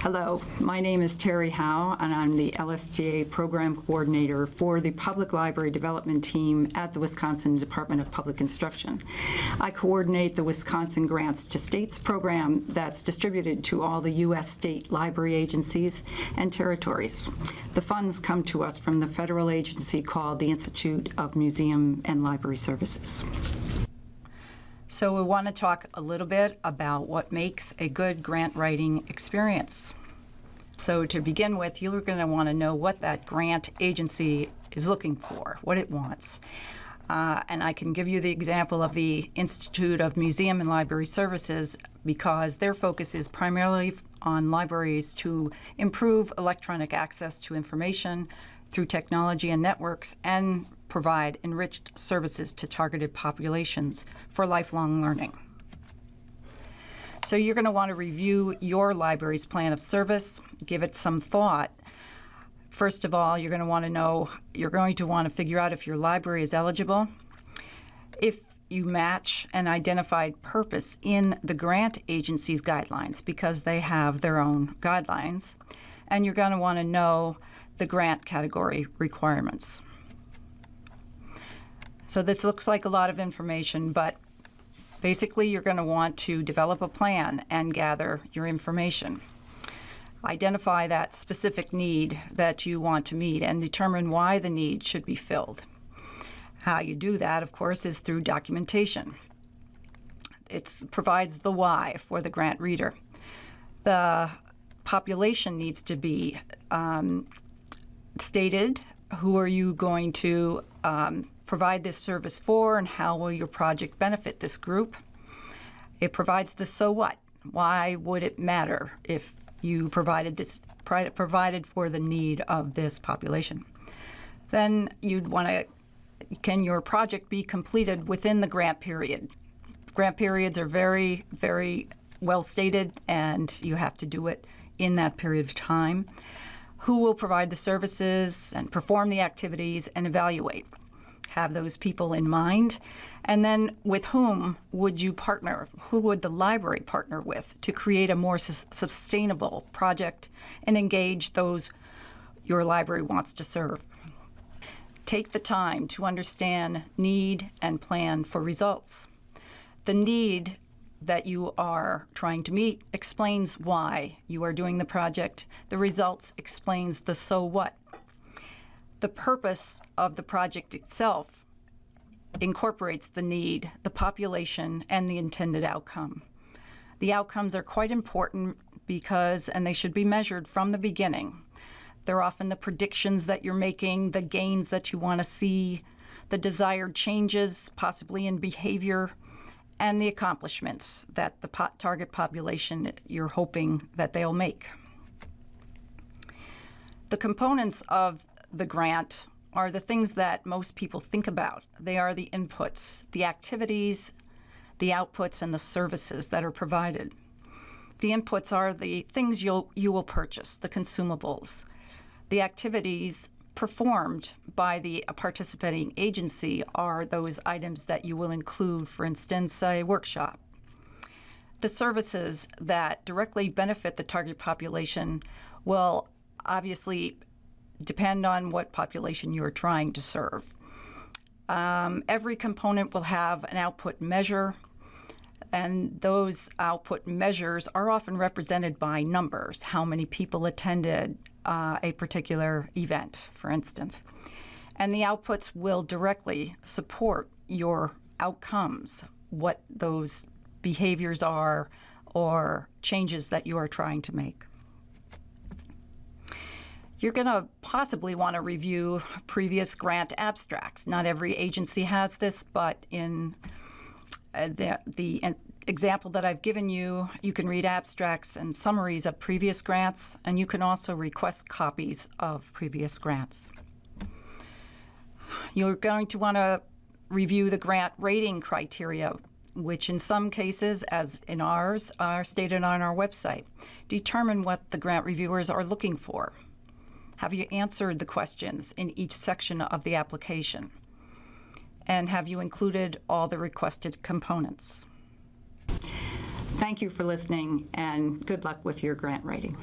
Hello, my name is Terrie Howe, and I'm the LSTA Program Coordinator for the Public Library Development Team at the Wisconsin Department of Public Instruction. I coordinate the Wisconsin Grants to States program that's distributed to all the U.S. state library agencies and territories. The funds come to us from the federal agency called the Institute of Museum and Library Services. So we want to talk a little bit about what makes a good grant writing experience. So to begin with, you're going to want to know what that grant agency is looking for, what it wants. And I can give you the example of the Institute of Museum and Library Services because their focus is primarily on libraries to improve electronic access to information through technology and networks and provide enriched services to targeted populations for lifelong learning. So you're going to want to review your library's plan of service, give it some thought. First of all, you're going to want to figure out if your library is eligible, if you match an identified purpose in the grant agency's guidelines, because they have their own guidelines, and you're going to want to know the grant category requirements. So this looks like a lot of information, but basically you're going to want to develop a plan and gather your information. Identify that specific need that you want to meet and determine why the need should be filled. How you do that, of course, is through documentation. It provides the why for the grant reader. The population needs to be stated. Who are you going to provide this service for, and how will your project benefit this group? It provides the so what. Why would it matter if you provided for the need of this population? Then you'd want to, can your project be completed within the grant period? Grant periods are very, very well stated, and you have to do it in that period of time. Who will provide the services and perform the activities and evaluate? Have those people in mind. And then with whom would you partner? Who would the library partner with to create a more sustainable project and engage those your library wants to serve? Take the time to understand need and plan for results. The need that you are trying to meet explains why you are doing the project. The results explains the so what. The purpose of the project itself incorporates the need, the population, and the intended outcome. The outcomes are quite important and they should be measured from the beginning. They're often the predictions that you're making, the gains that you want to see, the desired changes, possibly in behavior, and the accomplishments that the target population you're hoping that they'll make. The components of the grant are the things that most people think about. They are the inputs, the activities, the outputs, and the services that are provided. The inputs are the things you will purchase, the consumables. The activities performed by the participating agency are those items that you will include, for instance, a workshop. The services that directly benefit the target population will obviously depend on what population you're trying to serve. Every component will have an output measure, and those output measures are often represented by numbers, how many people attended a particular event, for instance. And the outputs will directly support your outcomes, what those behaviors are or changes that you are trying to make. You're going to possibly want to review previous grant abstracts. Not every agency has this, but in the example that I've given you, you can read abstracts and summaries of previous grants, and you can also request copies of previous grants. You're going to want to review the grant rating criteria, which in some cases, as in ours, are stated on our website. Determine what the grant reviewers are looking for. Have you answered the questions in each section of the application? And have you included all the requested components? Thank you for listening, and good luck with your grant writing.